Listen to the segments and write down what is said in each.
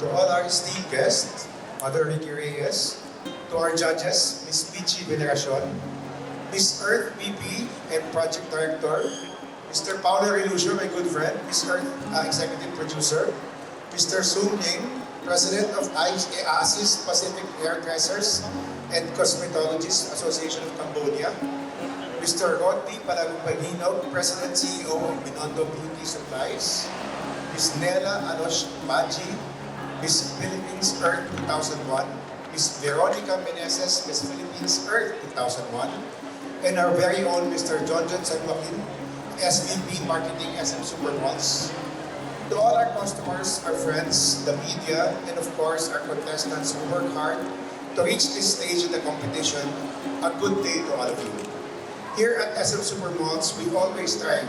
to all our esteemed guests, Mother Ricky Reyes, to our judges, Ms. Pichi Veneracion, Ms. Earth VP and Project Director, Mr. Paulo Relucio, my good friend, Ms. Earth Executive Producer, Mr. Soon Ying, President of ASIS Pacific Hairdressers and Cosmetologists Association of Cambodia, Mr. Rodney Palagumpagino, President CEO of Binondo Beauty Supplies, Ms. Nela Anosh Maji, Miss Philippines Earth 2001, Ms. Veronica Meneses, Miss Philippines Earth 2001, and our very own Mr. John San Joaquin, SVP Marketing SM Supermalls. To all our customers, our friends, the media, and of course our contestants who work hard to reach this stage in the competition, a good day to all of you. Here at SM Supermalls, we always strive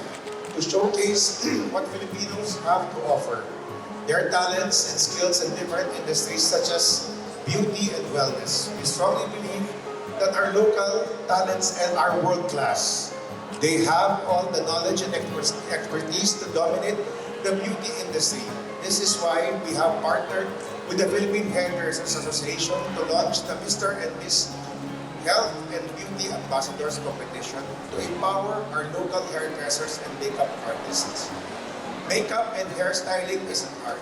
to showcase what Filipinos have to offer, their talents and skills in different industries such as beauty and wellness. We strongly believe that our local talents and are world-class. They have all the knowledge and expertise to dominate the beauty industry. This is why we have partnered with the Philippine Hairdressers Association to launch the Mr. and Miss Health and Beauty Ambassadors Competition to empower our local hairdressers and makeup artists. Makeup and hairstyling is an art,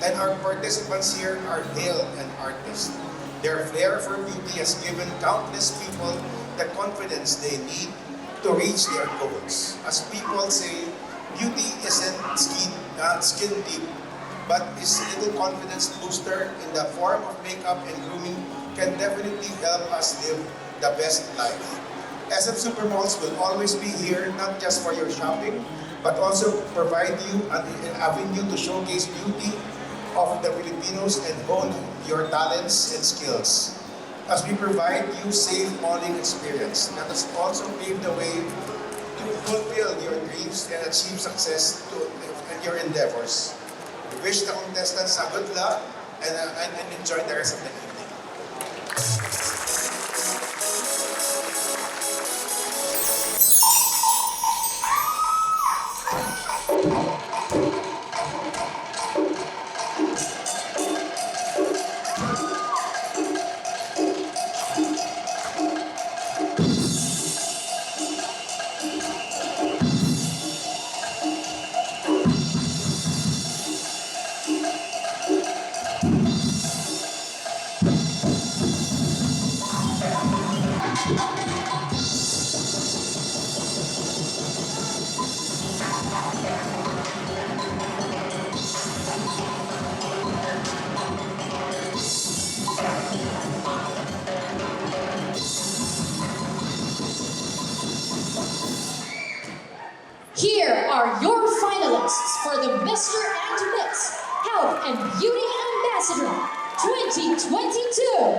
and our participants here are nail and artists. Their flair for beauty has given countless people the confidence they need to reach their goals. As people say, beauty isn't skin deep, but is a little confidence booster in the form of makeup and grooming can definitely help us live the best life. SM Supermalls will always be here not just for your shopping, but also provide you an avenue to showcase beauty of the Filipinos and hone your talents and skills. As we provide you safe malling experience, let us also pave the way to fulfill your dreams and achieve success in your endeavors. We wish the contestants a good luck and enjoy the rest of the evening. Here are your finalists for the Mr. and Miss Health and Beauty Ambassador 2022.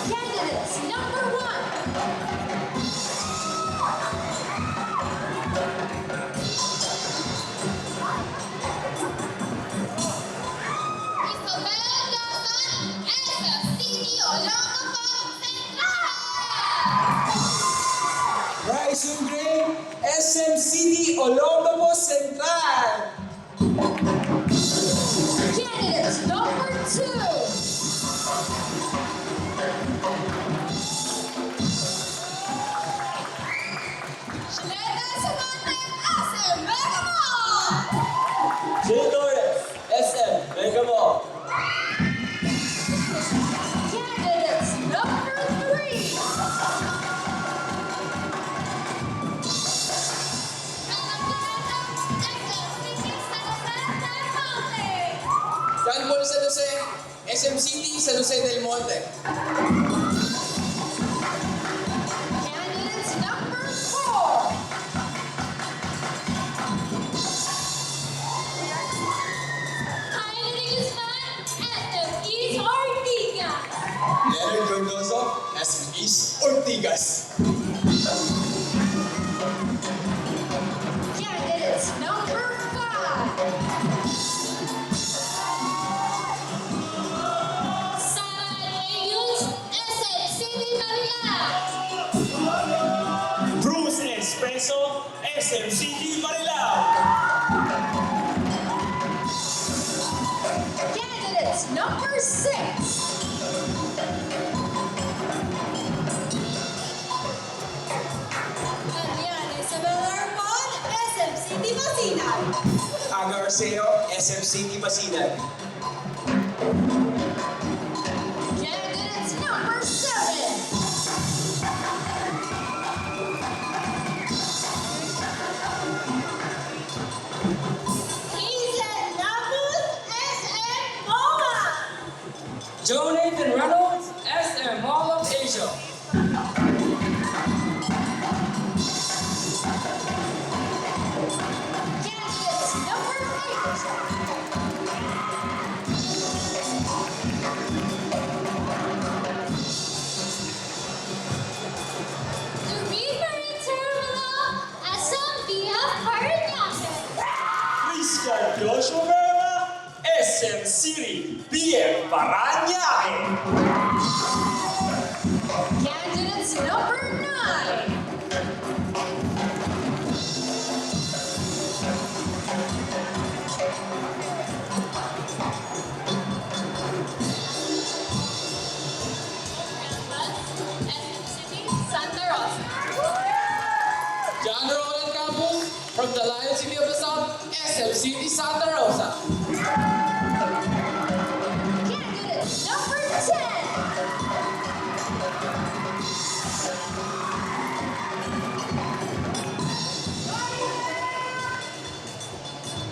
Candidates number 1. Isabel Dazan, SFCD Olongapo Central! Rising Grade, SMCD Olongapo Central. Candidates number 2. SM City, San Jose del Monte. Candidates number 4. Highland Guzman, SM East Ortigas. Leonard Cardozo, SM East Ortigas. Candidates number 5. Sara Reyes, SM City Manila. Bruce Espresso, SM City Manila. Candidates number 6. Ariane Isabel Arpon, SM City Basilan. Aga Arceo, SM City Basilan. Candidates number 7. Hazel Napus, SM MOA. Jonathan Reynolds, SM Mall of Asia. Candidates number 8. Delivery Terminal, SM Via Paranaque. Christian Joshua Vera, SM City BM Parañaque. Candidates number 9. SM City Santa Rosa. John Roland Campos, from the Lion City of the South, SM City Santa Rosa. Candidates number 10.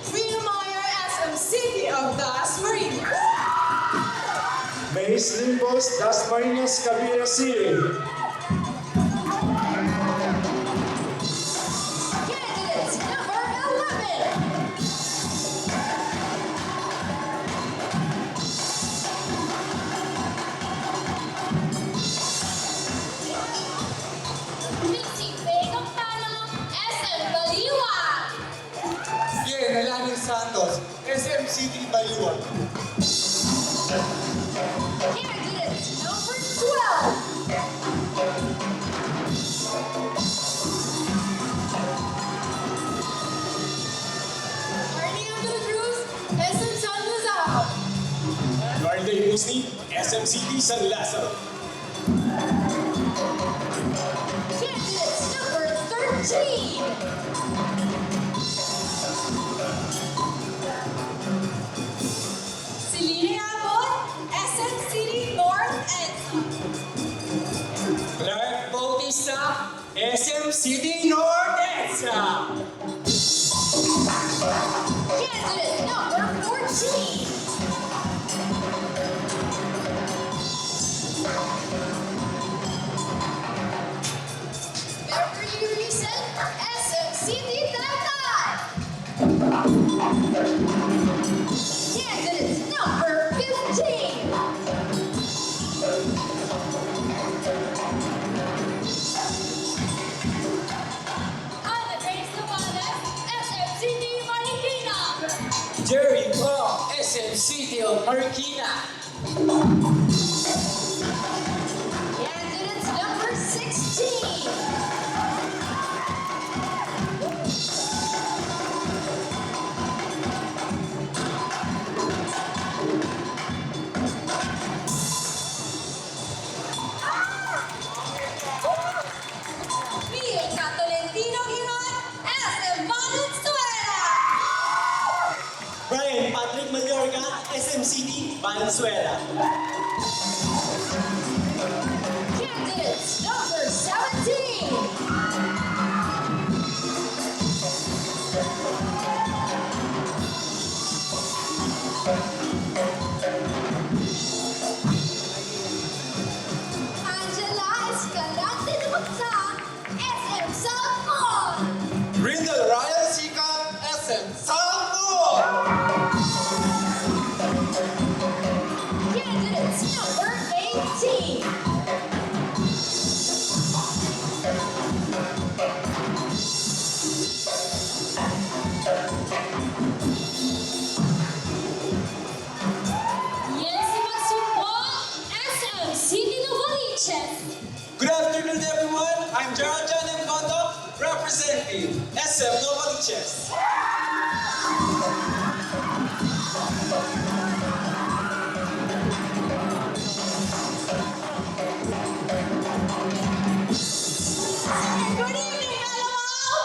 Friedemeyer, SM City of Das Marinas. Mace Limbos, Das Marinas, Cavite City. Candidates number 11. Trixie Campana, SM Baliwag. Bien, Alanis Santos, SM City Baliwag. Candidates number 12. Arnie of the Cruz, SM San Luzao. Garday Musni, SM City San Lazaro. Candidates number 13. Celine Abot, SM City North EDSA. Clark Bautista, SM City North EDSA. Candidate number 14. Beverly Reason, SM City Taytay. Candidate number 15. Ana Grace Novales, SM City Marikina. Jerry Clark, SM City of Marikina. Candidate number 16. Bielsa Tolentino Giron, SM Valenzuela. Brian Patrick Mayorga, SM City Valenzuela. Candidate number 17. representing SM Novaliches. Good evening, Malamao!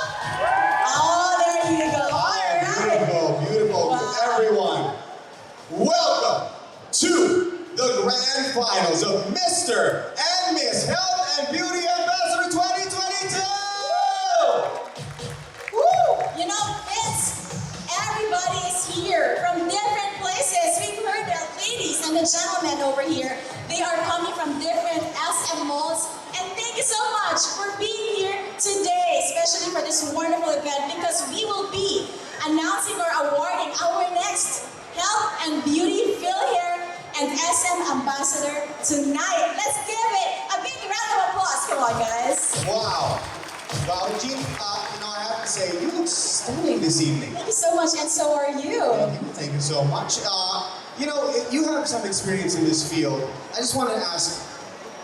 Oh, there you go. All right. Beautiful, beautiful. Wow. Everyone, welcome to the grand finals of Mr. and Miss Health and Beauty Ambassador 2022! Woo! You know, Vince, everybody is here from different places. We've heard the ladies and the gentlemen over here. They are coming from different SM malls. And thank you so much for being here today, especially for this wonderful event, because we will be announcing or awarding our next Health and Beauty Phil Hair and SM Ambassador tonight. Let's give it a big round of applause. Come on, guys. Wow. Wow, Jean, I have to say, you look stunning this evening. Thank you so much, and so are you. Thank you so much. You have some experience in this field. I just want to ask,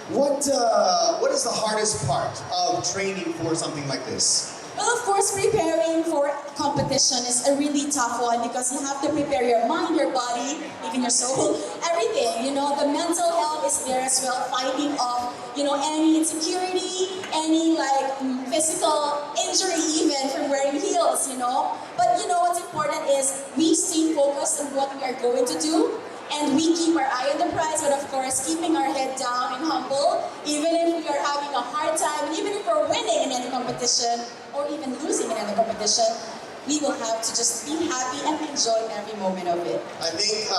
what is the hardest part of training for something like this? Well, of course, preparing for competition is a really tough one because you have to prepare your mind, your body, even your soul, everything. You know, the mental health is there as well, fighting off, any insecurity, any physical injury even from wearing heels, But what's important is we stay focused on what we are going to do. And we keep our eye on the prize, but of course, keeping our head down and humble, even if we are having a hard time, and even if we're winning in any competition, or even losing in any competition, we will have to just be happy and enjoy every moment of it. I think,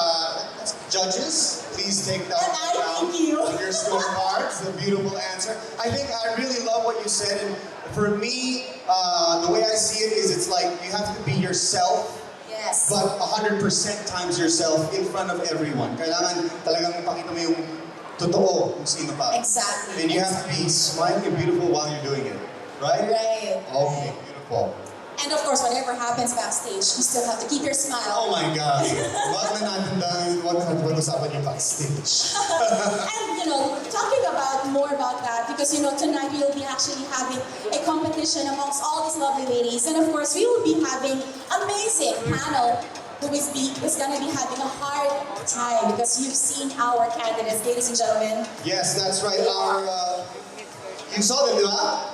judges, please take that And thank you. on your scorecards. The beautiful answer. I think I really love what you said, and for me, the way I see it is it's like you have to be yourself, Yes. but 100% times yourself in front of everyone. Kailangan talagang pakita mo yung totoo kung sino ka. Exactly. And you have to be smiling and beautiful while you're doing it, right? Right. Okay, beautiful. And of course, whatever happens backstage, you still have to keep your smile. Oh my God. Wag na natin dahil wag na pag-usapan yung backstage. And talking about more about that, because tonight we will be actually having a competition amongst all these lovely ladies, and of course we will be having amazing panel who is gonna be having a hard time because you've seen our candidates, ladies and gentlemen. Yes, that's right. You saw them, di ba?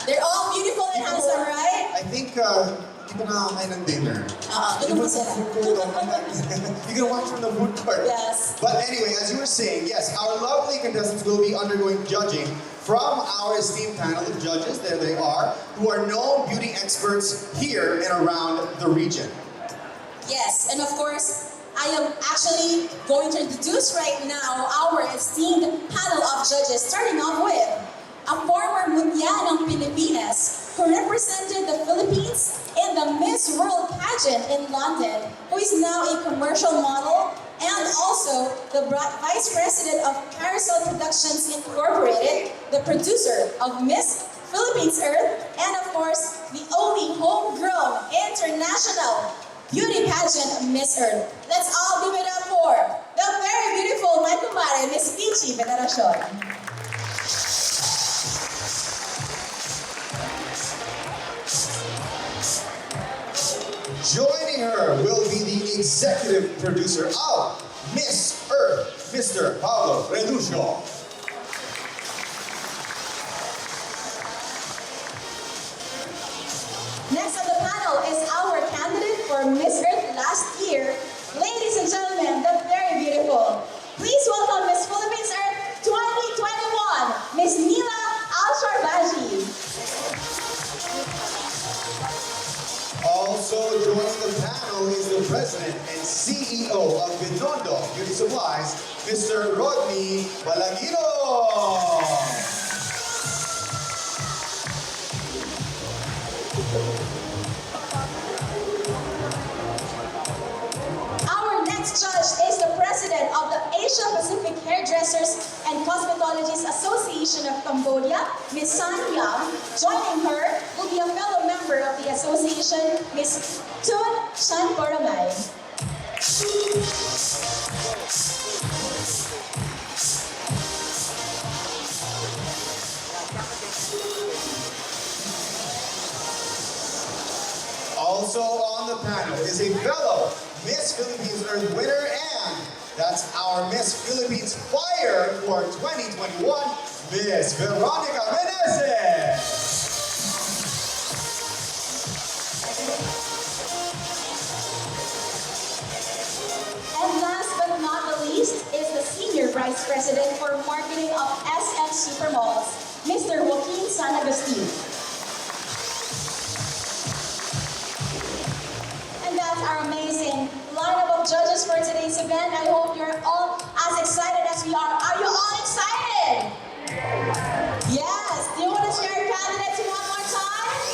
They're all beautiful and handsome, right? I think, hindi pa nakakain ng dinner. Doon po sila. You can watch from the food court. Yes. But anyway, as you were saying, yes, our lovely contestants will be undergoing judging from our esteemed panel of judges, there they are, who are known beauty experts here and around the region. Yes, and of course, I am actually going to introduce right now our esteemed panel of judges, starting off with a former Mundial ng Pilipinas who represented the Philippines in the Miss World pageant in London, who is now a commercial model and also the Vice President of Carousel Productions Incorporated, the producer of Miss Philippines Earth, and of course, the only homegrown international beauty pageant Miss Earth. Let's all give it up for the very beautiful my kumare, Miss Peachy Veneracion. Joining her will be the executive producer of Miss Earth, Mr. Paulo Reducio. Next on the panel is our candidate for Miss Earth last year. Ladies and gentlemen, the very beautiful. Please welcome Miss Philippines Earth 2021, Miss Nila Alsharbaji. Also joining the panel is the president and CEO of Binondo Beauty Supplies, Mr. Rodney Balagino. Our next judge is the president of the Asia Pacific Hairdressers and Cosmetologists Association of Cambodia, Ms. San Yam. Joining her will be a fellow member of the association, Ms. Tun Chanporamay. Also on the panel is a fellow Miss Philippines Earth winner, and that's our Miss Philippines Fire for 2021, Miss Veronica Meneses. And last but not the least is the Senior Vice President for Marketing of SM Supermalls, Mr. Joaquin San Agustin. And that's our amazing lineup of judges for today's event. I hope you're all as excited as we are. Are you all excited? Yes. Do you want to share your candidates one more time?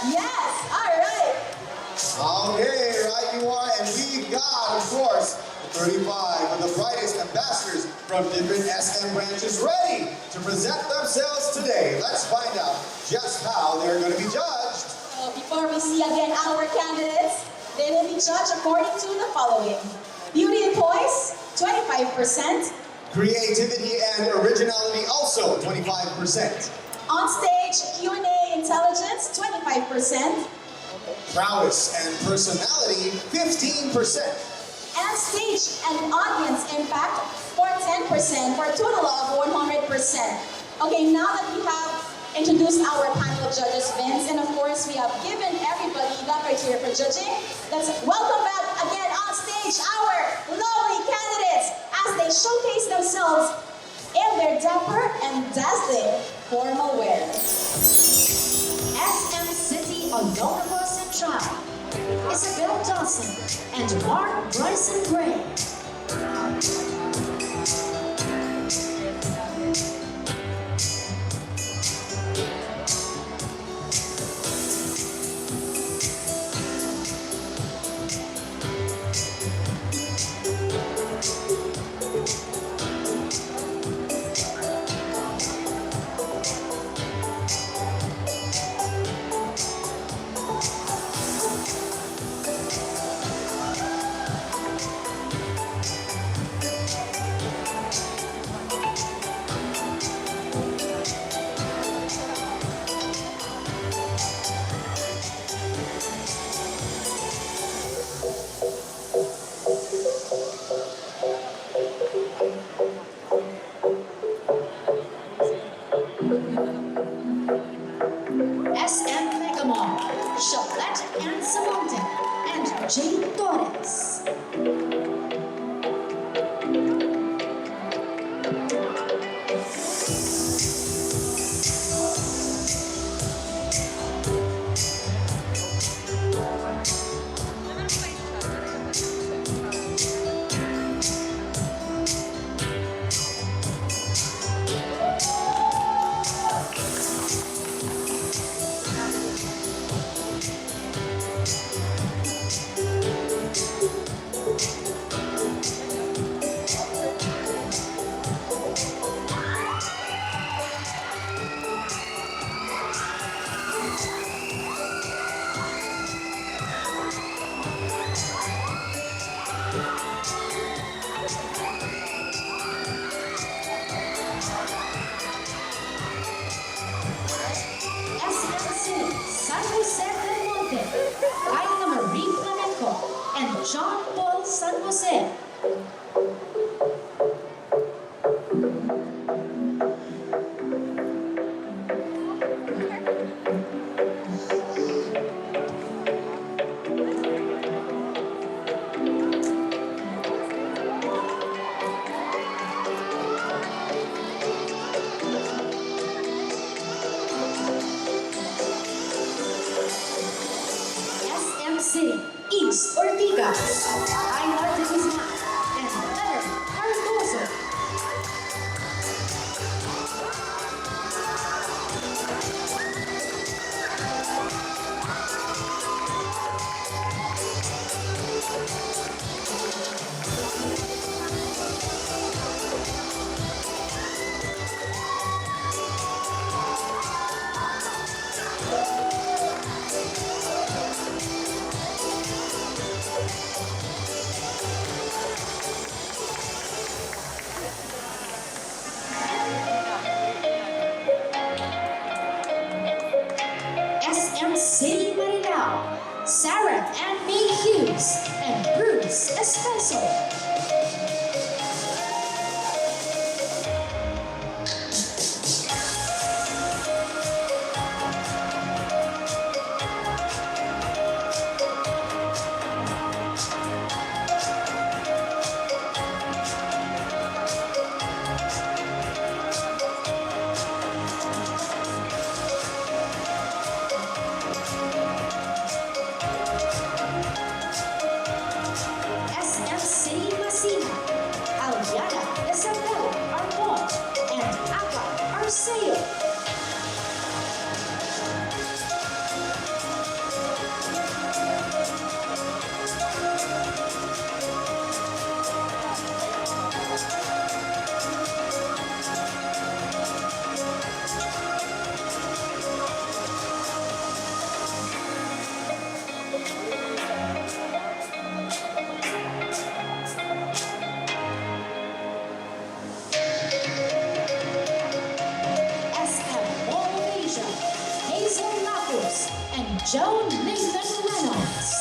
Yes. All right. Okay, right you are, and we got, of course, the 35 of the brightest ambassadors from different SM branches ready to present themselves today. Let's find out just how they're going to be judged. So before we see again our candidates, they will be judged according to the following. Beauty and poise, 25%. Creativity and originality also 25%. On stage, Q&A intelligence, 25%. Prowess and personality 15%. And stage and audience impact for 10%, for a total of 100%. Okay, now that we have introduced our panel of judges, Vince, and of course we have given everybody the criteria for judging, let's welcome back again on stage our lovely candidates as they showcase themselves in their dapper and dazzling formal wear. SM City Olongapo Central, Isabel Dawson and Mark Bryson Gray. SM Megamall, Charlotte and Samonte, and Jane Torres. SM City, San Jose del Monte, Kyla Marie Flamenco, and John Paul San Jose. SM City, East Ortigas, Ayla de Guzman, and Sarah Ann May Hughes, and Bruce Espeso. SM City Masina, Aliana Isabel Armon, and Aka Arceo. SM Mall of Asia, Hazel Lapus, and Joan Nathan Reynolds.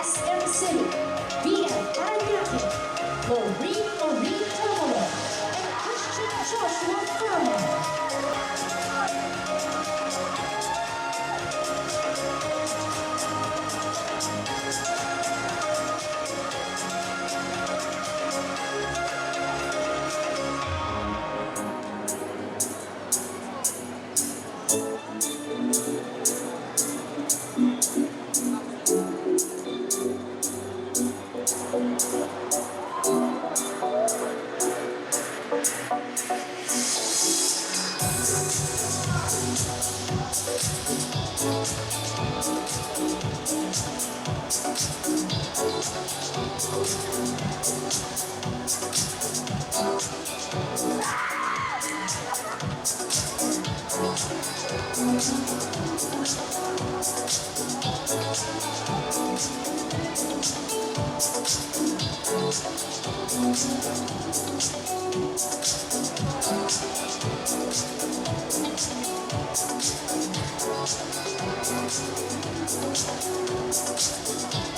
SM City, BF Paranaque, Maureen Tomolo, and Christian Joshua Furman.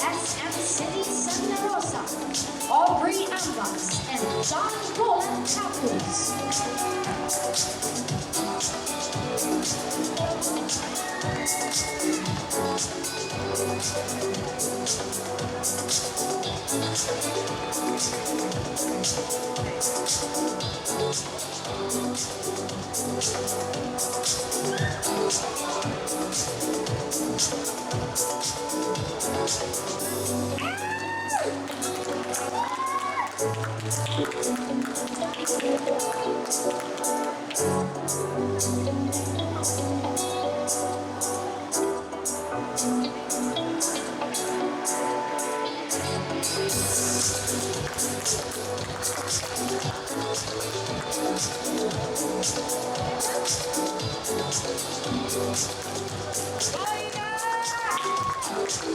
SM City Santa Rosa, Aubrey Ambas, and John Roland Capuz.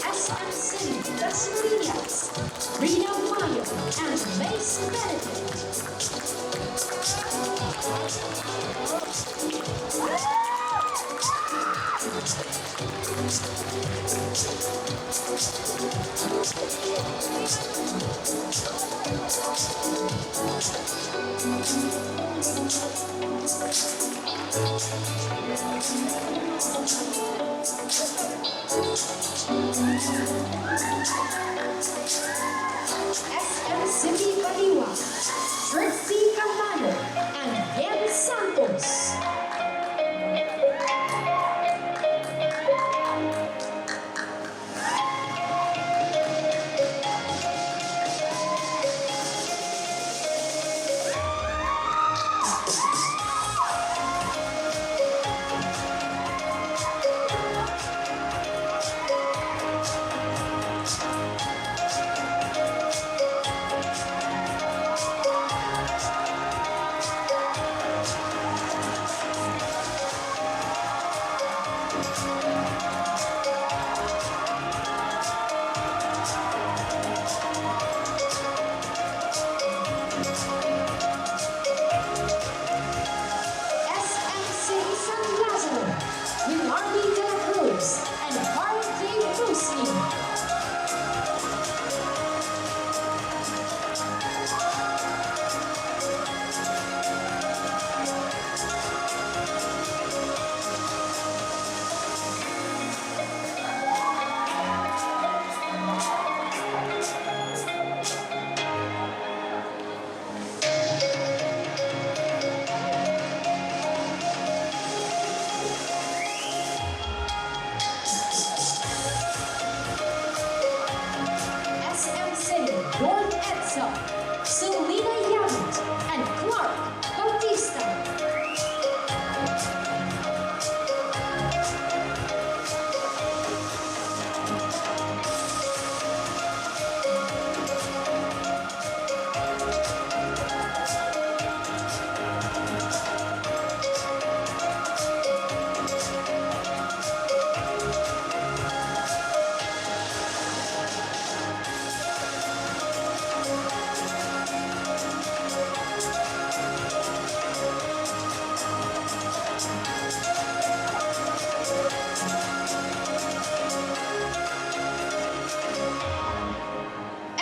SM City Dasmariñas, Rita Mayo, and Mace Benedict. SM City Baliwa, Trixie Camano, and Yen Santos. Lorenzo, Selena Yamit, and Clark Bautista.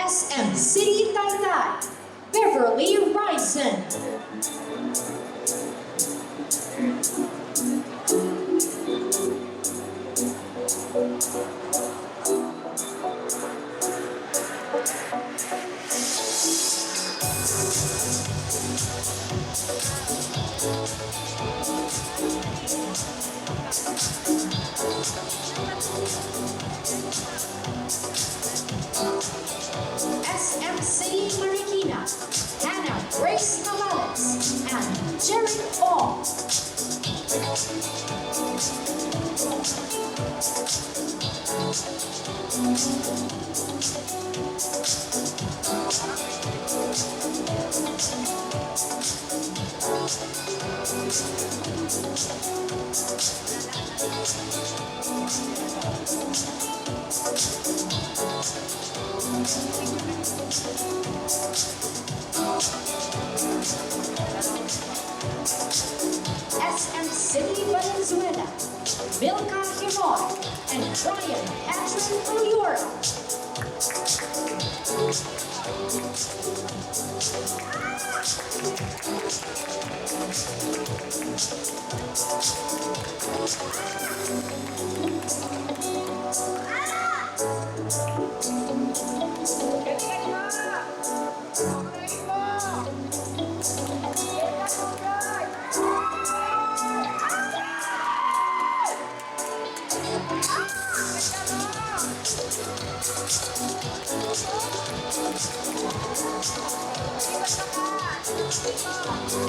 SM City Taytay, Beverly Rison. SM City Marikina, Hannah Grace Navales, and Jerry Ong. SM City Valenzuela, Vilca Hinoy, and Brian Patrick Ayora.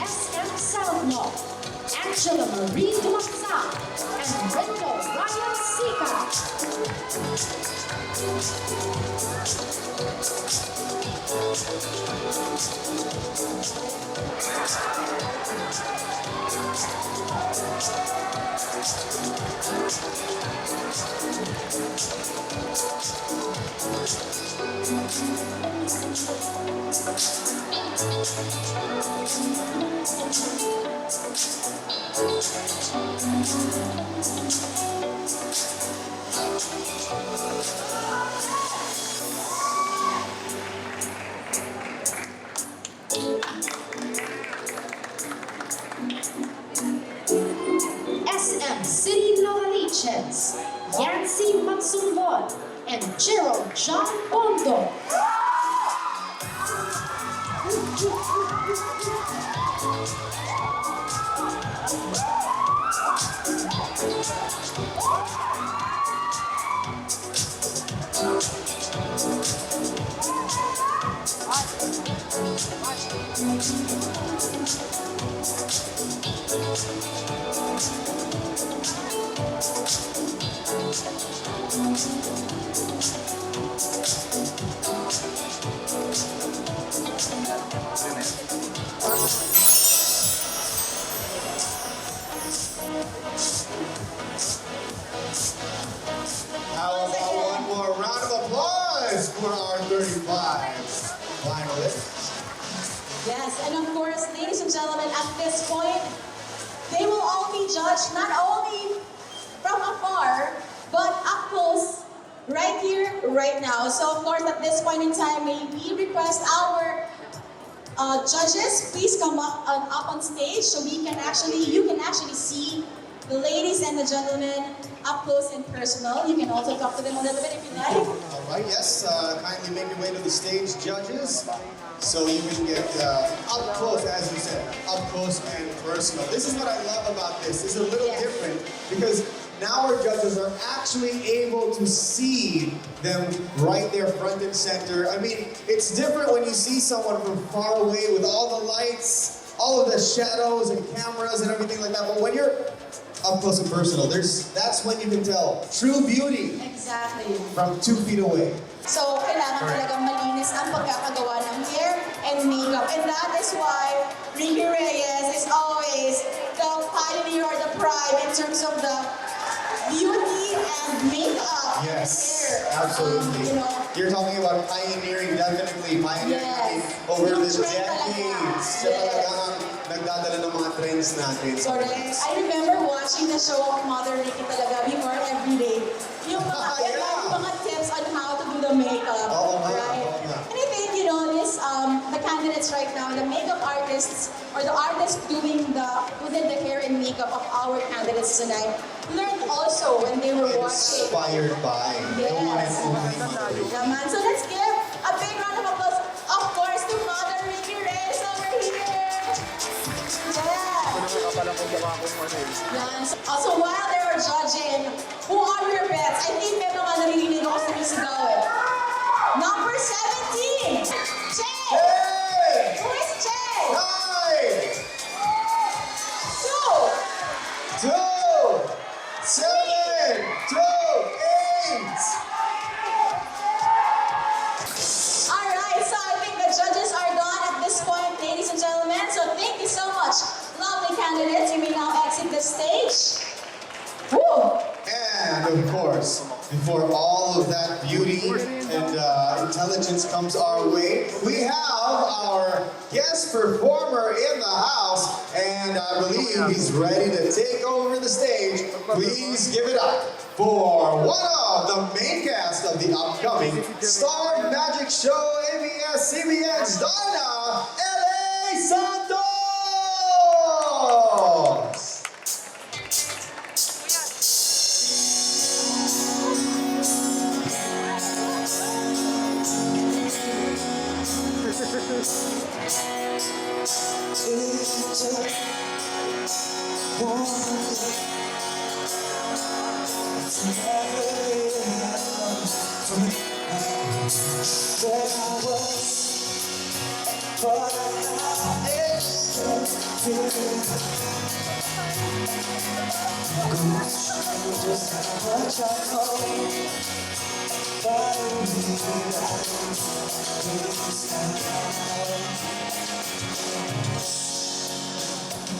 SM Southlaw, Angela Marie Dumaksa, and Rico Ryan Sika. SM City Novaliches, Yancy Matsumbon, and Gerald John Bondo. How about one more round of applause for our 35 finalists? Yes, and of course, ladies and gentlemen, at this point, they will all be judged not only from afar, but up close, right here, right now. So of course, at this point in time, may we request our judges, please come up on stage so you can actually see the ladies and the gentlemen up close and personal. You can also talk to them a little bit if you like. All right, yes, kindly make your way to the stage, judges, so you can get up close, as you said, up close and personal. This is what I love about this. It's a little Yes. different because now our judges are actually able to see them right there front and center. I mean, it's different when you see someone from far away with all the lights, all of the shadows and cameras and everything like that. But when you're up close and personal, that's when you can tell true beauty Exactly. from 2 feet away. So, kailangan talagang malinis ang pagkakagawa ng hair and makeup. And that is why Ricky Reyes is always the pioneer or the pride in terms of the beauty and makeup Yes, hair. absolutely. You know, You're talking about pioneering, definitely pioneering Yes. over Yung the trend talaga. decades. Siya Yes. talaga ang nagdadala ng mga trends natin. correct. I remember watching the show of Mother Ricky talaga before every day. Yung mga, Yeah. yung mga tips on how to do the makeup. Oo nga, right? oo nga. And I think, you know, the candidates right now, the makeup artists, or the artists who did the hair and makeup of our candidates tonight, learned also when they were watching. Inspired by the one and Yes. only Mother Ricky. Yeah, man. So let's give a big round of applause, of course, to Mother Ricky Reyes over here. Yeah. Yan. Also, while they were judging, who are your bets? I think may mga naririnig ako sa musigaw eh. Number 17, Jay! Hey! Who is Jay? 9, 2, 2, 7, 2, 8. Alright, so I think the judges are done at this point, ladies and gentlemen. So thank you so much, lovely candidates. You may now exit the stage. Woo! And of course, before all of that beauty and intelligence comes our way, we have our guest performer in the house, and I believe he's ready to take over the stage. Please give it up for one of the main cast of the upcoming Star Magic Show ABS-CBN, Donna L.A. Santos!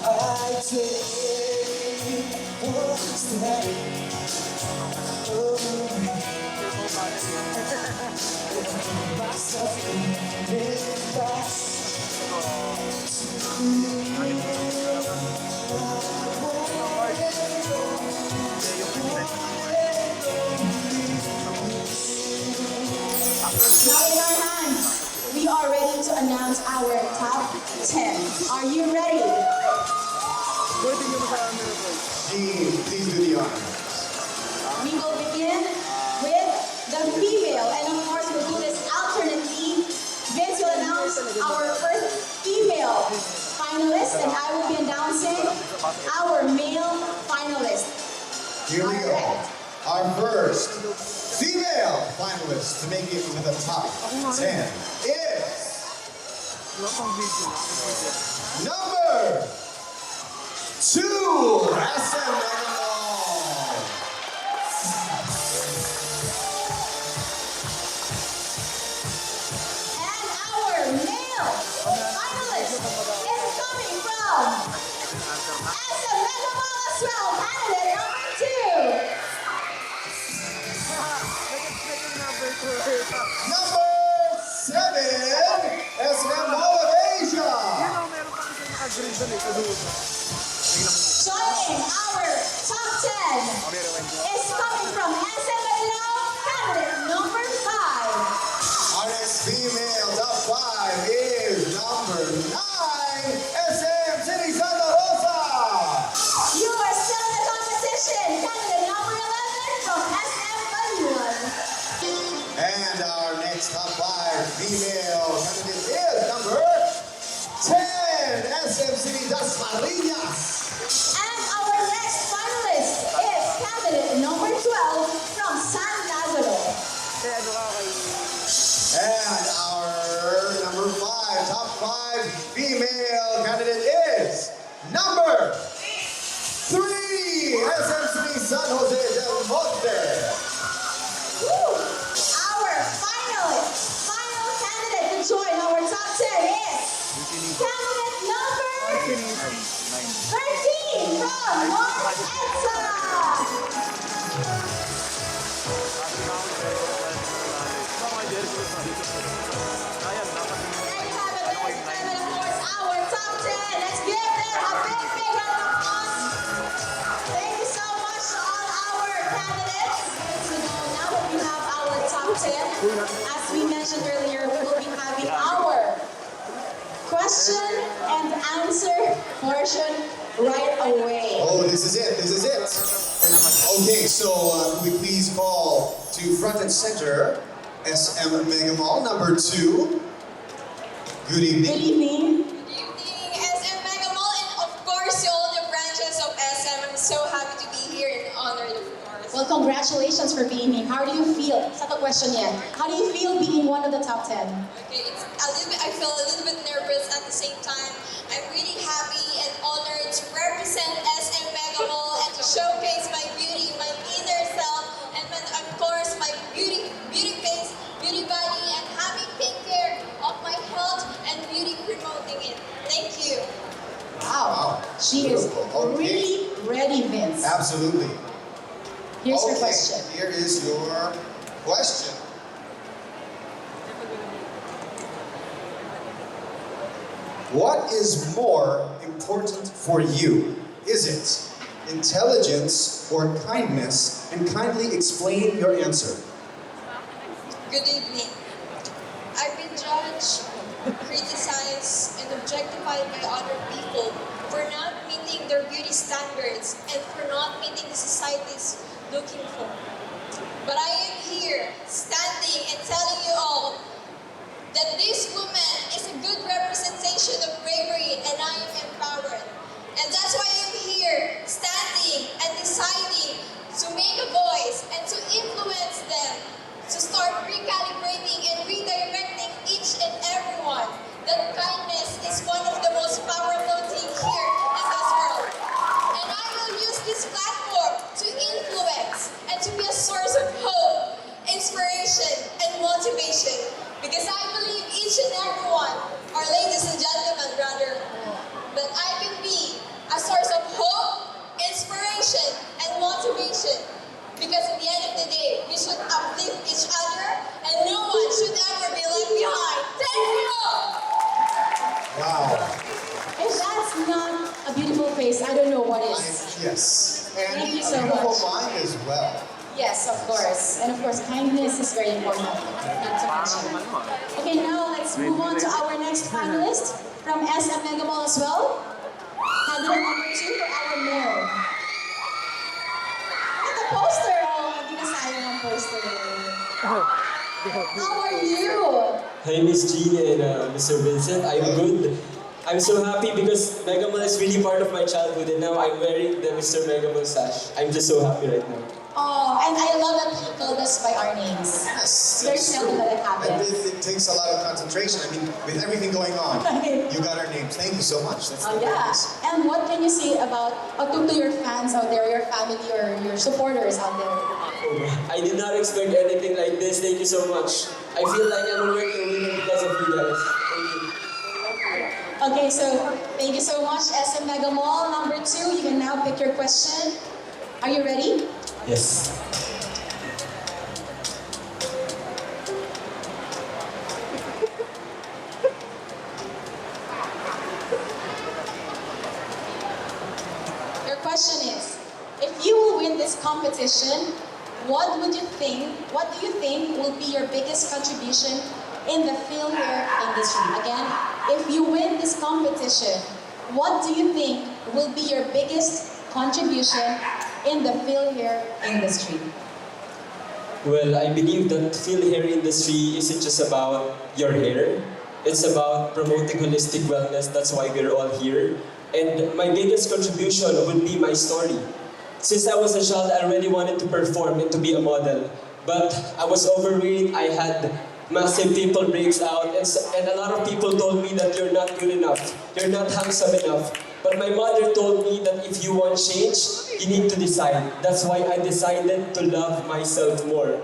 I take one step myself in fast. Now in our hands, we are ready to announce our top 10. Are you ready? Dean, please do the honors. We will begin with the female, and of course we'll do this alternately. Vince will announce our first female finalist, and I will be announcing our male finalist. Here we go. Our first female finalist to make it to the top 10 is number 2, SM Megamall. And our male finalist is coming from SM Megamall as well, candidate number 2. Number 7, SM Mall of Asia. Joining our top 10 is coming from SM Manila, candidate number 5. Our next female top 5 is number 9, SM City Santa Rosa. You are still in the competition, candidate number 11 from SM Manila. And our next top 5 female candidate is number 10, SM City Das Marinas. And our next finalist is candidate And our number 5, top 5 female candidate is number 3, SMC San Jose del Monte. Our final candidate to join our top 10 is candidate number 13 from North EDSA. There you have it, ladies and gentlemen, of course, our top 10. Let's give them a big round of applause. Thank you so much to all our candidates. So now that we have our top 10, as we mentioned earlier, we will be having our question and answer portion right away. Oh, this is it. Okay, so could we please call to front and center SM Mega Mall number 2. Good evening. Good evening. Good evening, SM Mega Mall, and of course to all the branches of SM. I'm so happy to be here and honored, of course. Well, congratulations for being here. How do you feel? Sa to question yan. How do you feel being one of the top 10? Okay, I feel a little bit nervous at the same time. I'm really happy and honored to represent SM Mega Mall and to showcase my beauty, my inner self, and of course my beauty face, beauty body, and having take care of my health and beauty promoting it. Thank you. Wow. She is Beautiful. Okay. really ready, Vince. Absolutely. Here's your Okay, question. here is your question. What is more important for you? Is it intelligence or kindness? And kindly explain your answer. Good evening. I've been judged, criticized, and objectified by other people for not meeting their beauty standards and for not meeting the society's looking for. But I am here, standing and telling you all that this woman is a good representation of bravery and I am empowered. And that's why I'm here, standing and deciding to make a voice and to influence them to start recalibrating and redirecting each and everyone. That kindness is one of the most powerful things here in this world. And I will use this platform to influence and to be a source of hope, inspiration, and motivation. Because I believe each and every one, our ladies and gentlemen rather, that I can be a source of hope, inspiration, and motivation. Because at the end of the day, we should uplift each other and no one should ever be left behind. Thank you! Wow. If that's not a beautiful face, I don't know what is. Yes. And Thank you so a beautiful much. mind as well. Yes, of course. And of course, kindness is very important. Not to mention. Okay, now let's move on to our next finalist from SM Mega Mall as well. Candidate number 2 for our mayor. Look at the poster! Oh, hindi na sayang ang poster. How are you? Hi, Miss Jean and Mr. Vincent. I'm good. I'm so happy because Mega Mall is really part of my childhood and now I'm wearing the Mr. Mega Mall sash. I'm just so happy right now. Oh, and I love that he called us by our names. Yes. Very it's seldom true. that it happens. And it takes a lot of concentration. I mean, with everything going on, you got our names. Thank you so much. That's Oh very yeah. nice. And what can you say about to your fans out there, your family, or your supporters out there? I did not expect anything like this. Thank you so much. I feel like I'm a working winner because of you guys. Thank you. Okay, so thank you so much, SM Mega Mall. Number 2, you can now pick your question. Are you ready? Yes. Your question is, if you will win this competition, what do you think will be your biggest contribution in the film hair industry? Again, if you win this competition, what do you think will be your biggest contribution in the film hair industry? Well, I believe that field hair industry isn't just about your hair. It's about promoting holistic wellness. That's why we're all here. And my biggest contribution would be my story. Since I was a child, I really wanted to perform and to be a model. But I was overweight, I had massive people breaks out, and a lot of people told me that you're not good enough, you're not handsome enough. But my mother told me that if you want change, you need to decide. That's why I decided to love myself more.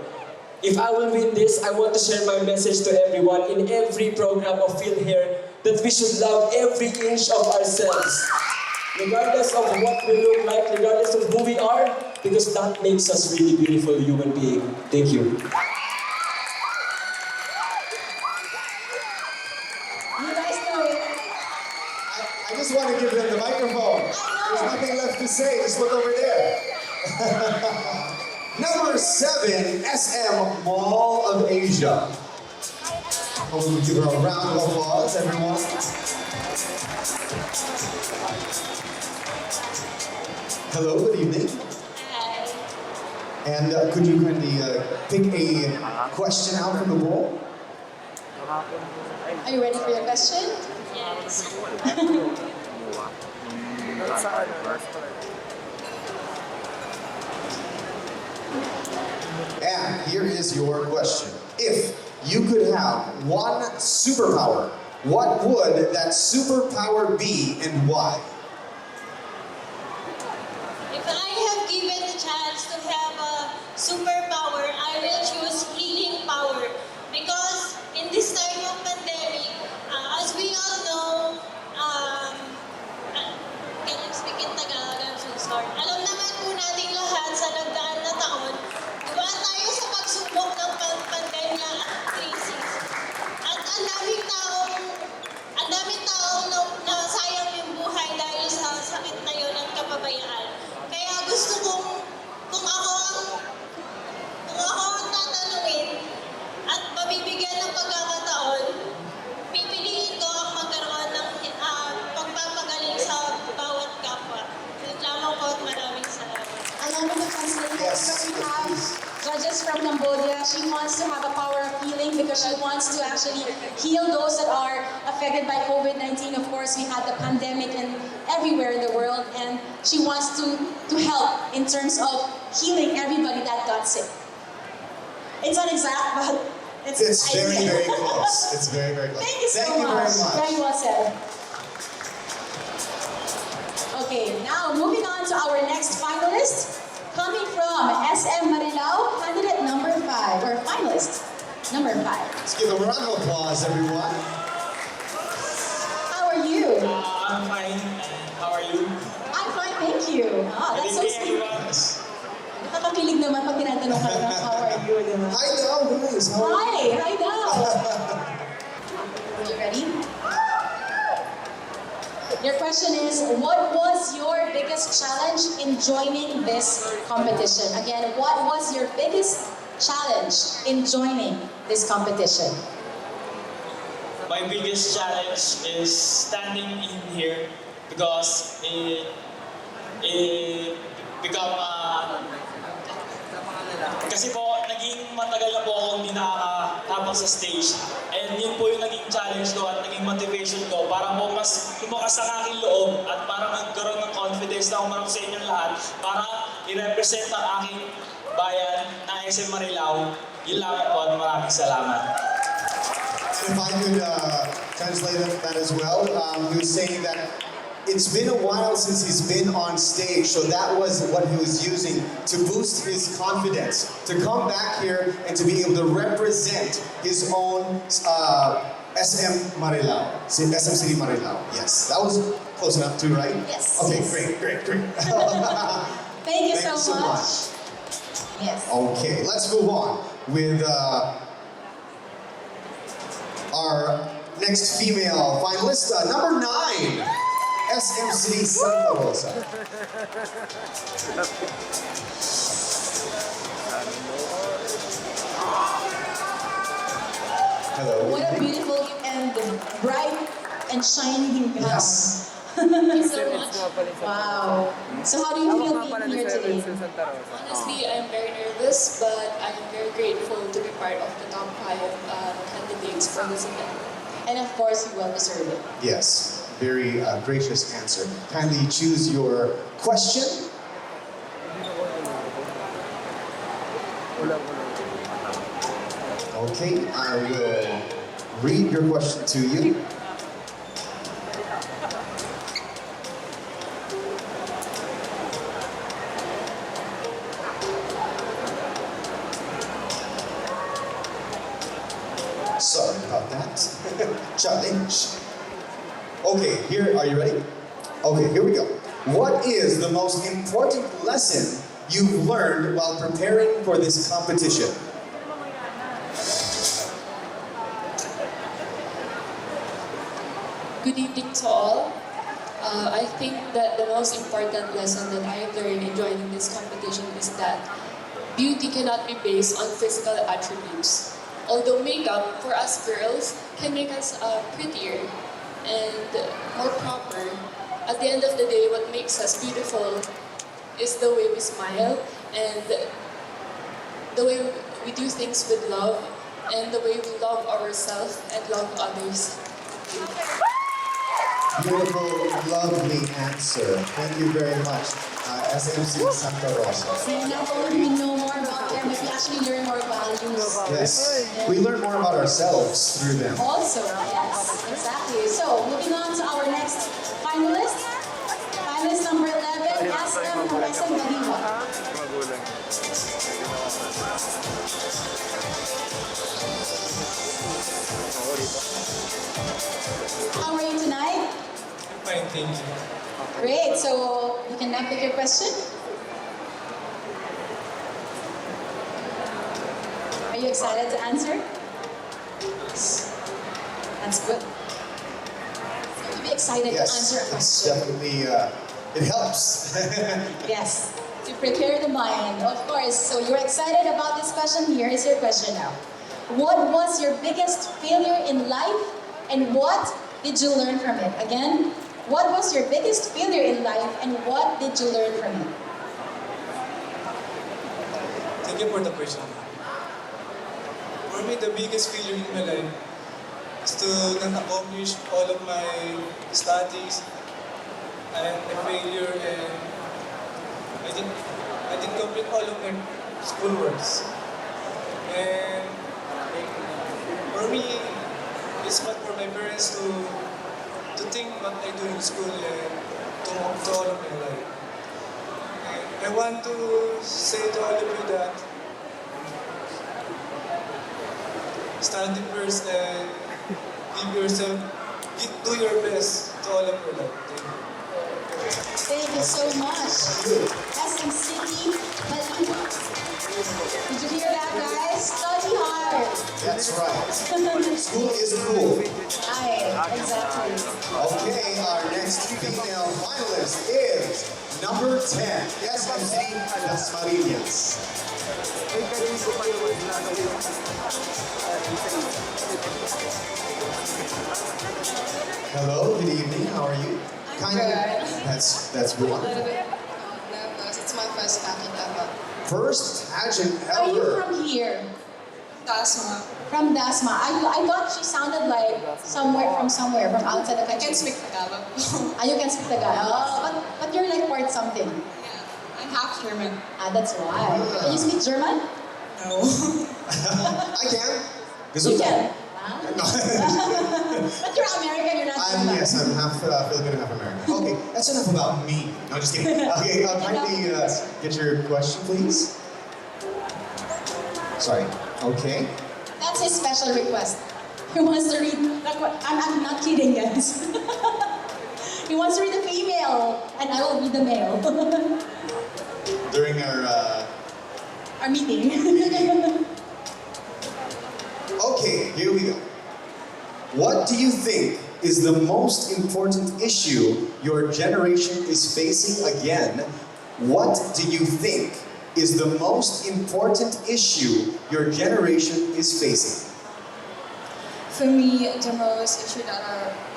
If I will win this, I want to share my message to everyone in every program of Feel Here that we should love every inch of ourselves. Regardless of what we look like, regardless of who we are, because that makes us really beautiful human being. Thank you. You guys know it. I just want to give them the microphone. There's nothing left to say. Just look over there. Number 7, SM Mall of Asia. I will give her a round of applause, everyone. Hello, good evening. And could you kindly pick a question out from the bowl? Are you ready for your question? And here is your question. If you could have one superpower, what would that superpower be and why? If I have given the chance to have a superpower, I will choose healing power. Because in this time of pandemic, as we all know, can I speak in Tagalog? I'm so sorry. Alam naman po natin lahat sa nagdaan na taon, dumaan tayo sa pagsubok ng pandemya at crisis. At ang daming taong nasayang yung buhay dahil sa sakit na yun at kapabayaan. Kaya gusto kung ako ang tatanungin at mabibigyan ng pagkakataon, pipiliin ko ang magkaroon ng pagpapagaling sa bawat kapwa. Yun lamang po at maraming salamat. Along with the translator, Yes, we have please. judges from Cambodia. She wants to have a power of healing because she wants to actually heal those that are affected by COVID-19. Of course, we had the pandemic and everywhere in the world, and she wants to help in terms of healing everybody that got sick. It's not exact, but it's very, ideal. very close. It's very, very close. Thank you so Thank you much. very much. Very well said. Okay, now moving on to our next finalist. Coming from SM Marilao, candidate number 5, or finalist number 5. Let's give a round of applause, everyone. How are you? I'm fine. How are you? I'm fine, thank you. Ah, that's so sweet. Nakakakilig naman pag tinatanong ka na, how are you, di ba? Hi now, guys. How are you? Hi now. You ready? Your question is, what was your biggest challenge in joining this competition? Again, what was your biggest challenge in joining this competition? My biggest challenge is standing in here because it become kasi po naging matagal na po akong hindi nakakatapang sa stage, and yun po yung naging challenge ko at naging motivation ko para po mas lumakas ang aking loob at para magkaroon ng confidence na umarap sa inyong lahat para i-represent ang aking bayan na SM Marilao. Yun lang po at maraming salamat. If I could translate that as well, he was saying that it's been a while since he's been on stage, so that was what he was using to boost his confidence, to come back here and to be able to represent his own SM Marilao, SM City Marilao. Yes, that was close enough too, right? Yes. Okay, Yes. great. Thank you Thank you so so much. Yes. Okay, let's move on with our next female finalist, number 9, SM City Santa Rosa. Hello. What a beautiful and bright and shining gown. Yes. Thank you so much. Wow. So how do you feel being here today? Honestly, I'm very nervous, but I'm very grateful to be part of the top 5 candidates for this event. And of course, you well deserve it. Yes, very gracious answer. Kindly choose your question. Okay, I will read your question to you. Sorry about that. Challenge. Okay, here, are you ready? Okay, here we go. What is the most important lesson you've learned while preparing for this competition? Good evening to all. I think that the most important lesson that I have learned in joining this competition is that beauty cannot be based on physical attributes. Although makeup for us girls can make us prettier and more proper, at the end of the day, what makes us beautiful is the way we smile and the way we do things with love and the way we love ourselves and love others. Beautiful, lovely answer. Thank you very much, SMC Santa Rosa. So not only we know more about them, but we actually learn more values. Yes, we learn more about ourselves through them. Also, yes, exactly. So, moving on to our next finalist. Finalist number 11, SM from SM Baliwa. How are you tonight? Fine, thank you. Great. So, you can now pick your question. Are you excited to answer? That's good. So, to be excited to answer a Yes, it's question. definitely, it helps. Yes, to prepare the mind, of course. So you're excited about this question. Here is your question now. What was your biggest failure in life and what did you learn from it? Again, what was your biggest failure in life and what did you learn from it? Thank you for the question. For me, the biggest failure in my life is to not accomplish all of my studies and a failure, and I didn't complete all of my schoolworks. And for me, it's bad for my parents to think what I do in school and to all of my life. And I want to say to all of you that study first and give yourself, do your best to all of your life. Thank you. Thank you so much. SM City Baliwa. Did you hear that, guys? Study hard. That's right. School is cool. Aye, exactly. Okay, our next female finalist is number 10, SMC Las Marinas. Hello, good evening, how are you? I'm good. That's A little wonderful. bit nervous. It's my first pageant ever. First pageant Are you ever. from here? Dasma. From Dasma. I thought she sounded like from somewhere, from outside the I country. can speak Tagalog. Ah, you can speak Tagalog. Oh, but you're like part something. Yeah, I'm half German. Ah, that's why. Can you speak German? No. I can. You can. Ah. No. But you're American, you're not German. Yes, I'm half Filipino, half American. Okay, that's enough about me. No, just kidding. Okay, kindly get your question, please. Sorry. Okay. That's his special request. He wants to read. I'm not kidding, guys. He wants to read the female, and I will read the male. During our Our meeting. Okay, here we go. What do you think is the most important issue your generation is facing again? What do you think is the most important issue your generation is facing? For me, the most issue that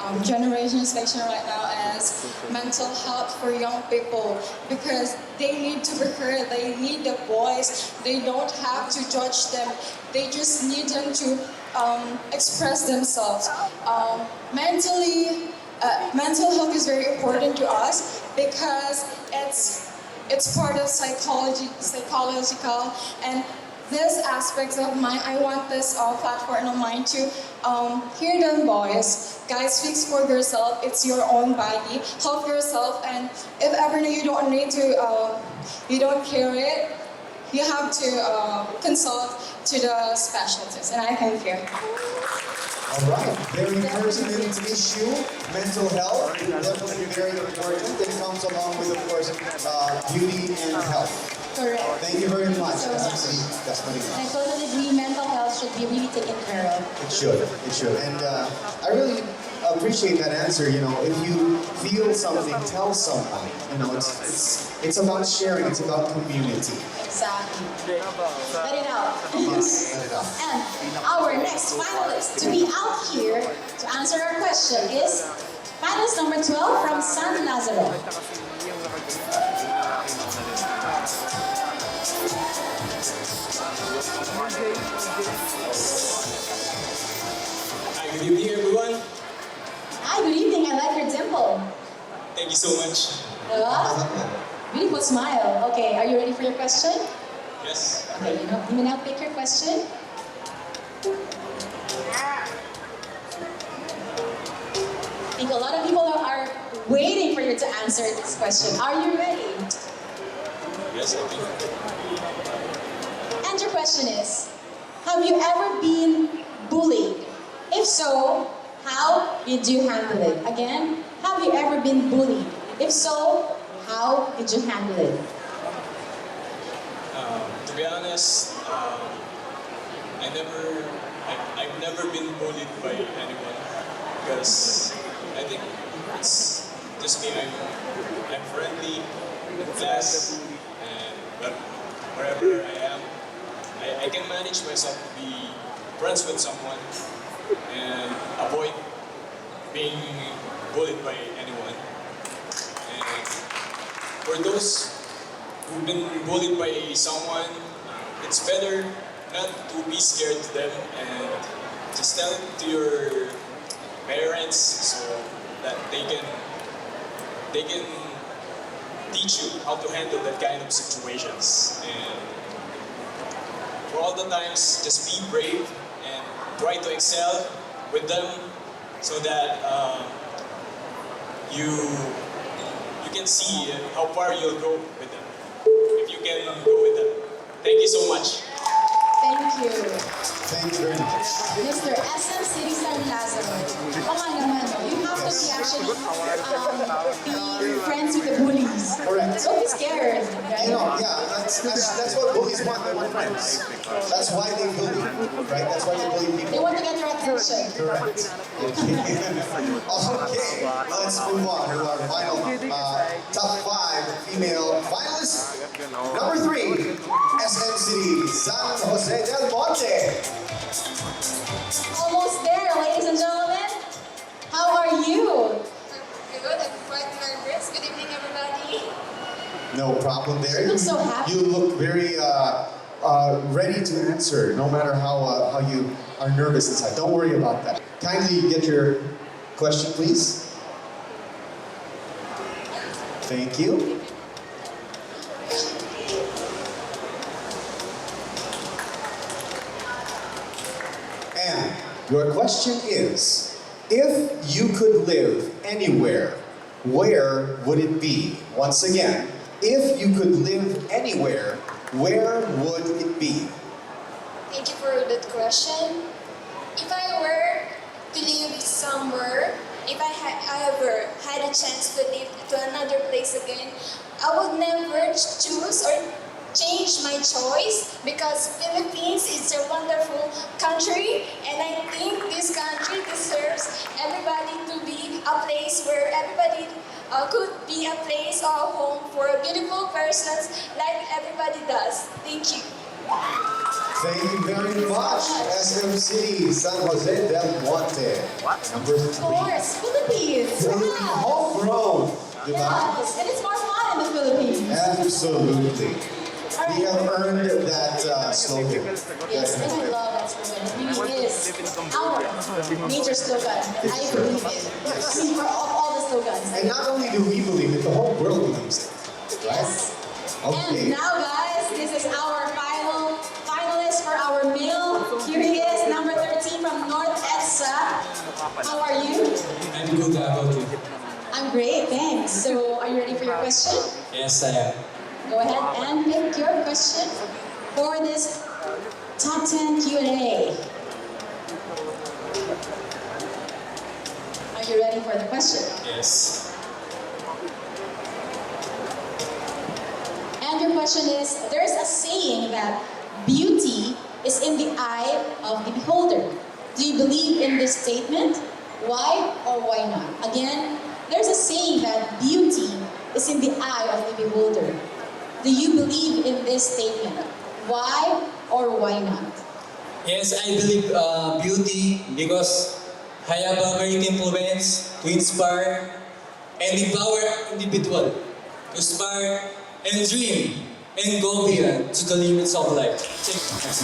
our generation is facing right now is mental health for young people, because they need to be heard, they need the voice, they don't have to judge them, they just need them to express themselves. Mental health is very important to us because it's part of psychological, and this aspect of mine, I want this platform of mine to hear them boys. Guys, speak for yourself. It's your own body. Help yourself, and if ever you don't need to, you don't hear it, you have to consult to the specialists, and I can hear. All right, very pertinent issue. Mental health, definitely very important. It comes along with, of course, beauty and health. Correct. Thank you very much. So much. That's funny. And I totally agree, mental health should be really taken care of. It should. It should. And I really appreciate that answer. You know, if you feel something, tell someone. You know, it's about sharing. It's about community. Exactly. Let it out. Yes, let it out. And our next finalist to be out here to answer our question is finalist number 12 from San Lazaro. Hi, good evening everyone. Hi, good evening. I like your dimple. Thank you so much. Beautiful smile. Okay, are you ready for your question? Yes. Okay, you may now pick your question. I think a lot of people are waiting for you to answer this question. Are you ready? Yes, I think. And your question is, have you ever been bullied? If so, how did you handle it? Again, have you ever been bullied? If so, how did you handle it? To be honest, I've never been bullied by anyone because I think it's just me. I'm friendly in class, and but wherever I am, I can manage myself to be friends with someone and avoid being bullied by anyone. And for those who've been bullied by someone, it's better not to be scared to them and just tell it to your parents so that they can teach you how to handle that kind of situations. And for all the times, just be brave and try to excel with them so that you can see how far you'll go with them. If you can go with them. Thank you so much. Thank you. Thank you very much. Mr. SM City San Lazaro. Oh nga naman, you have to be actually be friends with the bullies. Correct. Don't be scared, right? You know, yeah, that's what bullies want. They want friends. That's why they bully, right? That's why they bully They people. want to get your attention. Correct. Okay, let's move on to our final top 5 female finalists. Number 3, SM City San Jose del Monte. Almost there, ladies and gentlemen. How are you? I'm good. I'm quite nervous. Good evening, everybody. No problem there. You look so happy. You look very ready to answer, no matter how you are nervous inside. Don't worry about that. Kindly get your question, please. Thank you. And your question is, if you could live anywhere, where would it be? Once again, if you could live anywhere, where would it be? Thank you for that question. If I were to live somewhere, if I ever had a chance to live to another place again, I would never choose or change my choice because Philippines is a wonderful country, and I think this country deserves everybody to be a place where everybody could be a place or a home for beautiful persons like everybody does. Thank you. Thank you very much, SM City San Jose del Monte. Number 3. Of course, Philippines. Wow. Homegrown. Diba? Yes, and it's more fun in the Philippines. Absolutely. We have earned that slogan. Yes, and I love that slogan. It really is our major slogan. I believe it. I mean, for all the slogans. And not only do we believe it, the whole world believes it. Right? Yes. Okay. And now, guys, this is our finalist our male curious number 13 from North EDSA. How are you? I'm good, how about you? I'm great, thanks. So, are you ready for your question? Yes, I am. Go ahead and pick your question for this top 10 Q&A. Are you ready for the question? Yes. And your question is, there's a saying that beauty is in the eye of the beholder. Do you believe in this statement? Why or why not? Again, there's a saying that beauty is in the eye of the beholder. Do you believe in this statement? Why or why not? Yes, I believe beauty because I have a great influence to inspire and empower individual to inspire and dream and go beyond to the limits of life.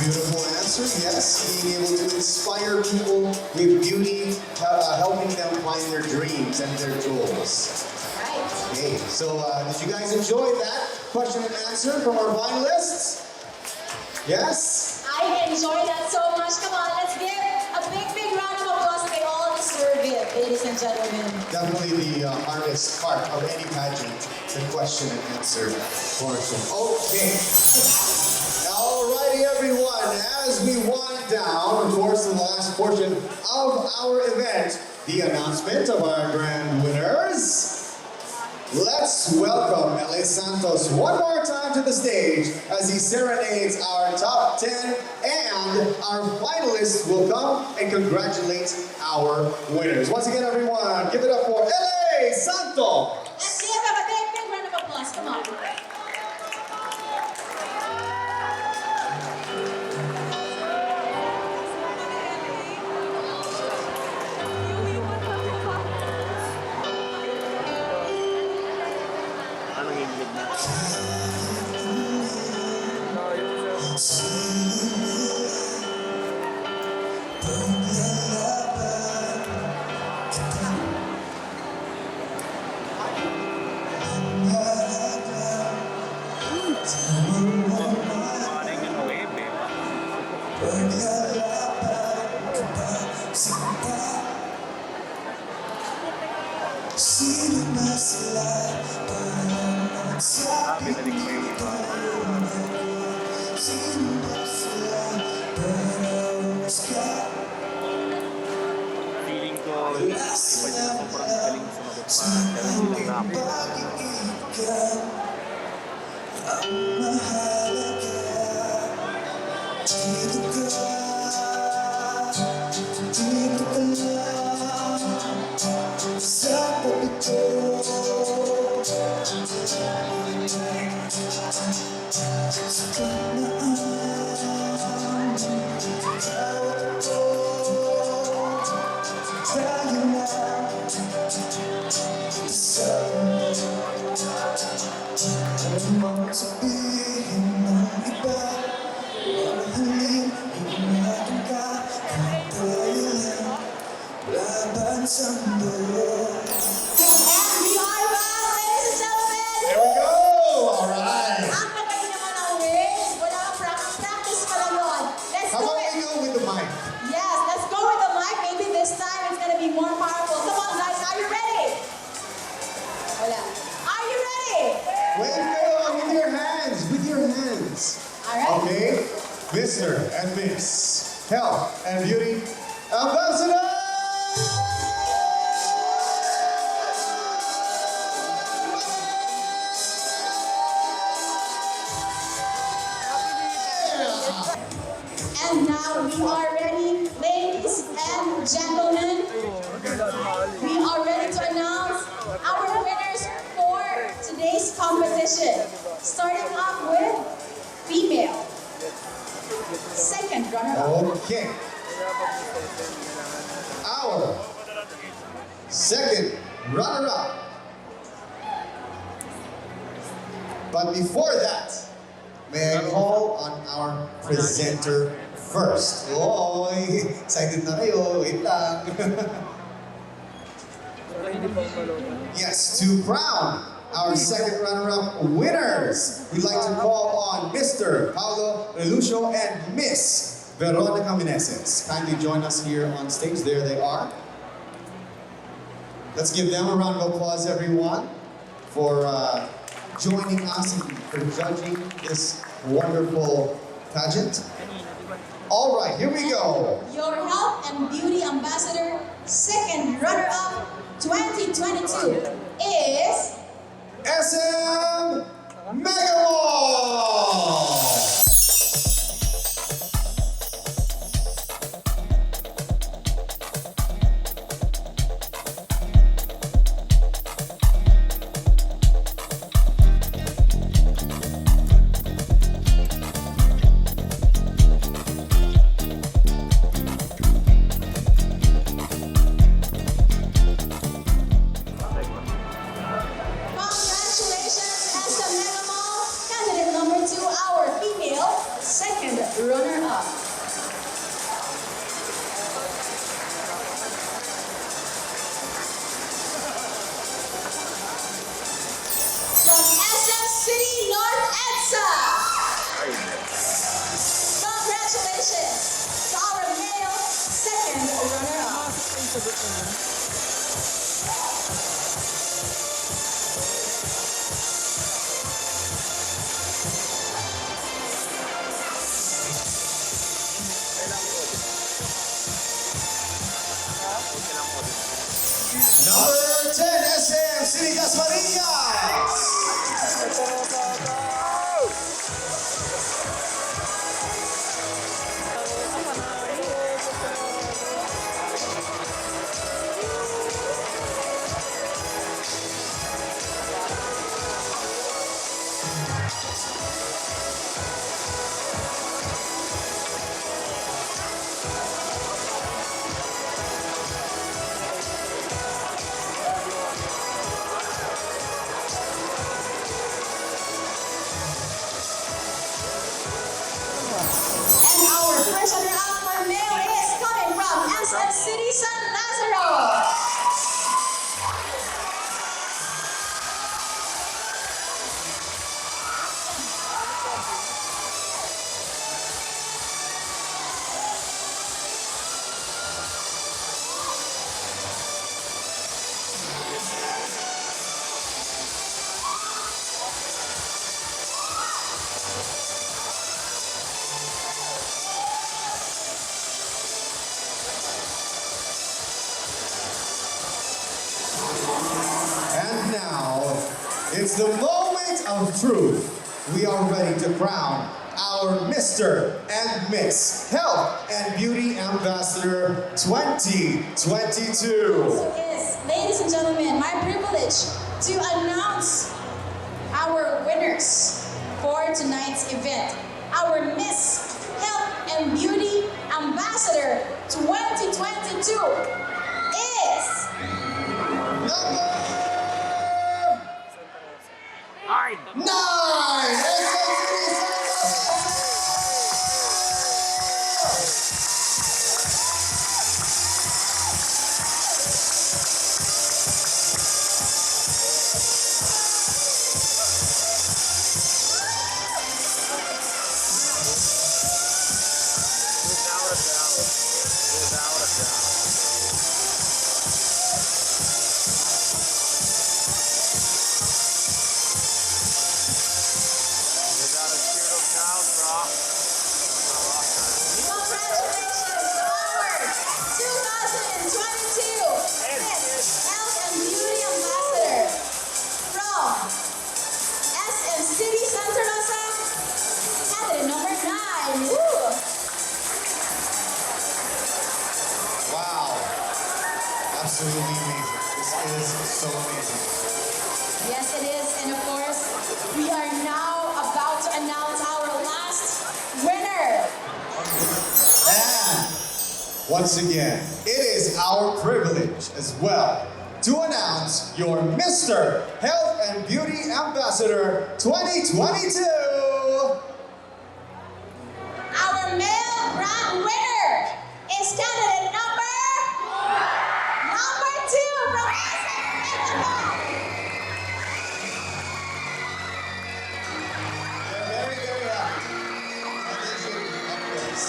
Beautiful answer, yes. Being able to inspire people with beauty, helping them find their dreams and their goals. Right. Okay, so did you guys enjoy that question and answer from our finalists? Yes? I enjoyed that so much. Come on, let's give a big round of applause. They all deserve it, ladies and gentlemen. Definitely the hardest part of any pageant, the question and answer portion. Okay. Alrighty, everyone. As we wind down, of course, the last portion of our event, the announcement of our grand winners. Let's welcome LA Santos one more time to the stage as he serenades our top 10, and our finalists will come and congratulate our winners. Once again, everyone, give it up for LA Santos. Let's give them a big round of applause. Come on. Feeling ko, iba niya sobrang galing sumagot pa. Pero hindi lang And we are back, ladies and gentlemen. There we go. All right. Ang magaling naman ang words. Wala kang practice pa lang yun. Let's How do about it. we go with the mic? Yes, let's go with the mic. Maybe this time it's gonna be more powerful. Come on, guys. Are you ready? Wala. Are you ready? Wait, go with your hands, with your hands. All right. Okay, Mr. and Miss Health and Beauty Ambassador. And now we are ready, ladies and gentlemen. We are ready to announce our winners for today's competition. Starting off with female. Second runner-up. Okay. Our second runner-up. But before that, may I call on our presenter first? Oy, excited na kayo. Wait lang. Yes, to crown our second runner-up winners, we'd like to call on Mr. Paulo Relucio and Miss Veronica Meneses. Kindly join us here on stage. There they are. Let's give them a round of applause, everyone, for joining us and for judging this wonderful pageant. All right, here we go. Your Health and Beauty Ambassador, second runner-up 2022 is... SM Megamall! Congratulations, SM Megamall, candidate number 2, our female second runner-up. From SM City North EDSA. Congratulations to our male second runner-up. Number 10, SM City Dasmariñas! And our first runner-up for male is coming from SM City San Lazaro. And now, it's the moment of truth. We are ready to crown our Mr. and Miss Health and Beauty Ambassador 2022. Yes, ladies and gentlemen, my privilege to announce our winners for tonight's event. Our Miss Health and Beauty Ambassador 2022 is... Number 9! Congratulations to our 2022 Miss Health and Beauty Ambassador from SM City Santa Rosa, candidate number 9. Woo! Wow. Absolutely amazing. This is so amazing. Yes, it is. And of course, we are now about to announce our last winner. And once again, it is our privilege as well to announce your Mr. Health and Beauty Ambassador 2022. Our male grand winner is candidate number 2 from SM Megamall. We're very, very happy. And they should be, of course.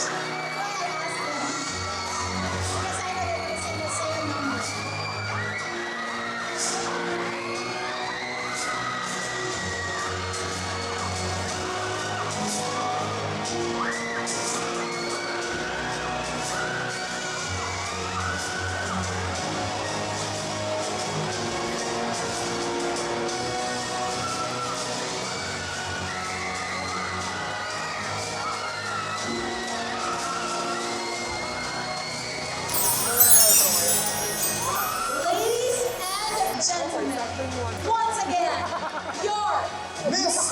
Miss